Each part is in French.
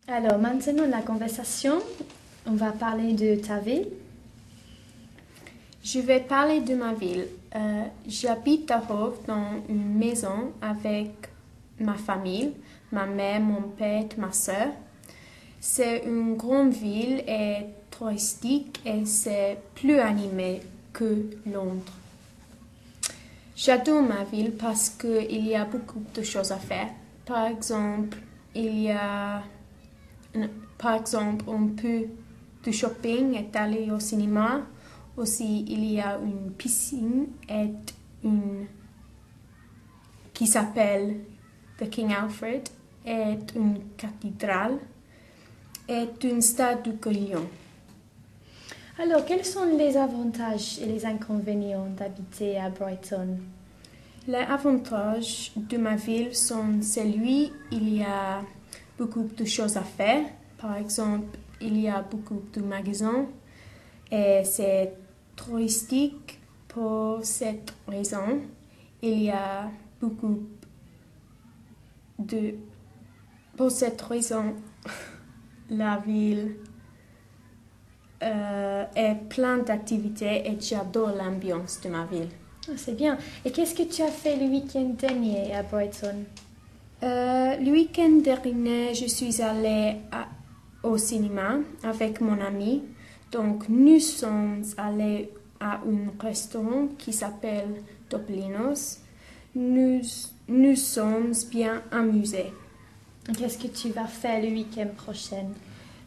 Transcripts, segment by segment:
Alors maintenant la conversation, on va parler de ta ville. Je vais parler de ma ville. J'habite à Hove dans une maison avec ma famille, ma mère, mon père, ma soeur. C'est une grande ville et touristique et c'est plus animé que Londres. J'adore ma ville parce qu'il y a beaucoup de choses à faire. Par exemple, on peut du shopping et aller au cinéma. Aussi, il y a une piscine et qui s'appelle The King Alfred et une cathédrale et un stade du Lyon. Alors, quels sont les avantages et les inconvénients d'habiter à Brighton? Les avantages de ma ville sont celui il y a beaucoup de choses à faire. Par exemple, il y a beaucoup de magasins et c'est touristique pour cette raison. Il y a beaucoup de... Pour cette raison, la ville est pleine d'activités et j'adore l'ambiance de ma ville. Ah, c'est bien. Et qu'est-ce que tu as fait le week-end dernier à Brighton? Le week-end dernier, je suis allée au cinéma avec mon ami. Donc, nous sommes allés à un restaurant qui s'appelle Topolino's. Nous sommes bien amusés. Qu'est-ce que tu vas faire le week-end prochain?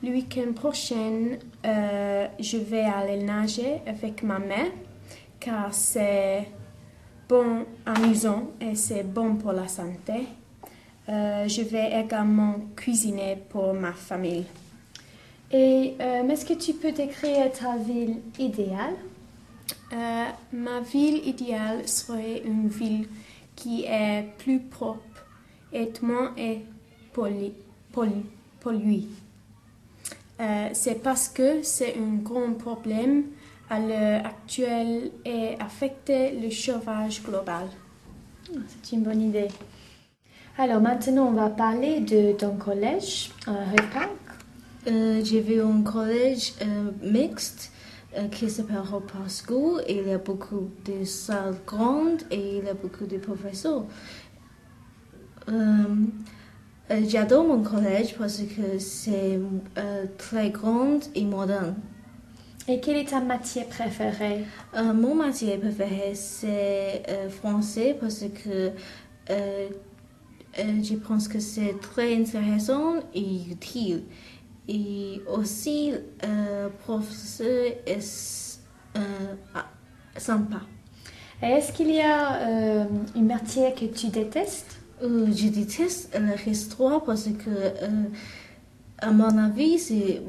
Le week-end prochain, je vais aller nager avec ma mère car c'est bon, amusant et c'est bon pour la santé. Je vais également cuisiner pour ma famille. Et est-ce que tu peux décrire ta ville idéale? Ma ville idéale serait une ville qui est plus propre et moins polluée. C'est parce que c'est un grand problème à l'heure actuelle et affecte le chauffage global. C'est une bonne idée. Alors maintenant, on va parler de ton collège, Hyde Park. J'ai vu un collège mixte qui s'appelle Hyde Park School. Il y a beaucoup de salles grandes et il y a beaucoup de professeurs. J'adore mon collège parce que c'est très grand et moderne. Et quelle est ta matière préférée? Mon matière préférée, c'est français parce que je pense que c'est très intéressant et utile. Et aussi, professeur est sympa. Et est-ce qu'il y a une matière que tu détestes? Je déteste l'histoire parce que, à mon avis, c'est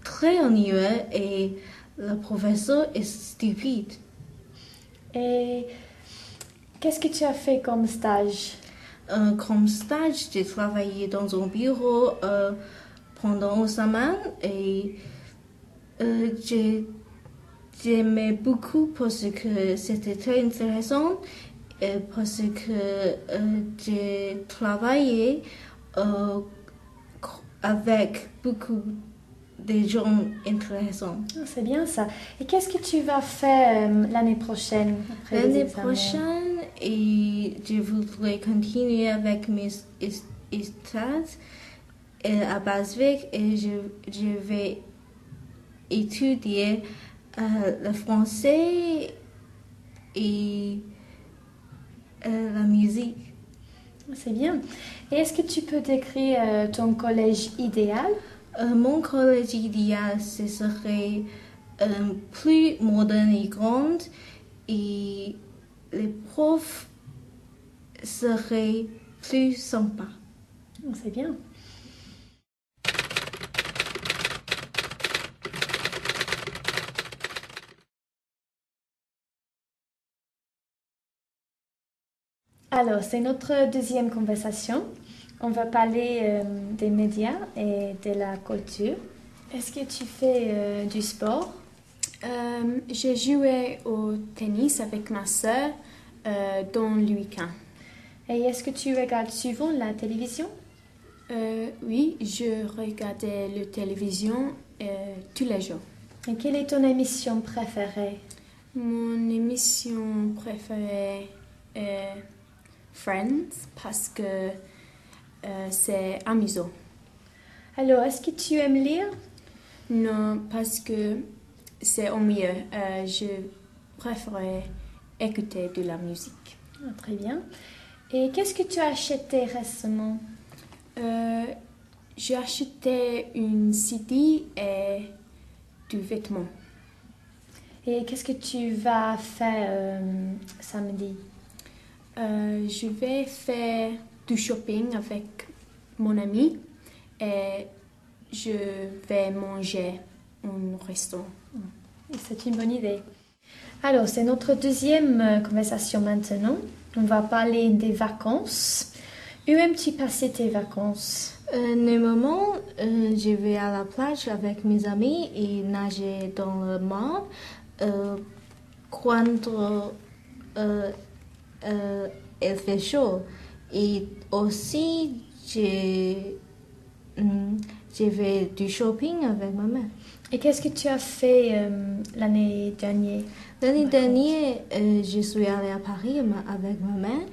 très ennuyeux et le professeur est stupide. Et qu'est-ce que tu as fait comme stage? Comme stage, j'ai travaillé dans un bureau pendant une semaine et j'aimais beaucoup parce que c'était très intéressant et parce que j'ai travaillé avec beaucoup de gens intéressants. Oh, c'est bien ça. Et qu'est-ce que tu vas faire l'année prochaine après les L'année examens? prochaine, et je voudrais continuer avec mes études à Basvik et je vais étudier le français et la musique. C'est bien. Et est-ce que tu peux décrire ton collège idéal? Mon collège idéal, ce serait plus moderne et grand et les profs seraient plus sympas. Oh, c'est bien. Alors, c'est notre deuxième conversation. On va parler des médias et de la culture. Est-ce que tu fais du sport? J'ai joué au tennis avec ma soeur dans le week-end. Et est-ce que tu regardes souvent la télévision? Oui, je regardais la télévision tous les jours. Et quelle est ton émission préférée? Mon émission préférée est Friends parce que c'est amusant. Alors, est-ce que tu aimes lire? Non, parce que c'est ennuyeux. Je préfère écouter de la musique. Ah, très bien. Et qu'est-ce que tu as acheté récemment? J'ai acheté une CD et du vêtement. Et qu'est-ce que tu vas faire samedi? Je vais faire du shopping avec mon ami et je vais manger au restaurant. C'est une bonne idée. Alors, c'est notre deuxième conversation maintenant. On va parler des vacances. Où aimes-tu passer tes vacances? Normalement, je vais à la plage avec mes amis et nager dans le mar quand il fait chaud. Et aussi, je vais du shopping avec ma mère. Et qu'est-ce que tu as fait l'année dernière? L'année dernière, je suis allée à Paris avec ma mère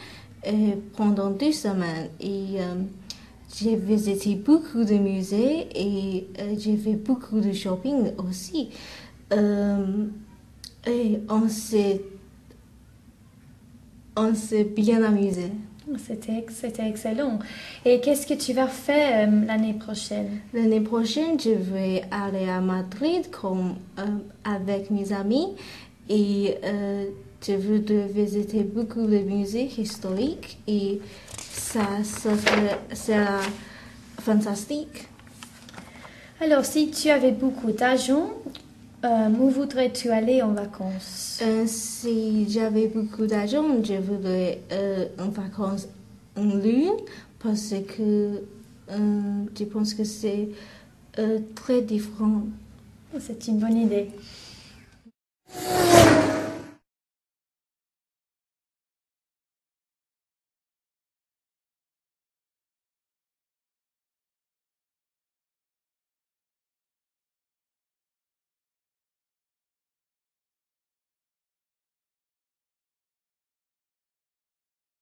pendant 2 semaines et j'ai visité beaucoup de musées et j'ai fait beaucoup de shopping aussi. Et on s'est bien amusé. C'était excellent. Et qu'est-ce que tu vas faire l'année prochaine? L'année prochaine, je vais aller à Madrid avec mes amis et je voudrais visiter beaucoup de musées historiques et ça sera fantastique. Alors, si tu avais beaucoup d'argent, où voudrais-tu aller en vacances? Si j'avais beaucoup d'argent, je voudrais en vacances en Lune parce que je pense que c'est très différent. C'est une bonne idée.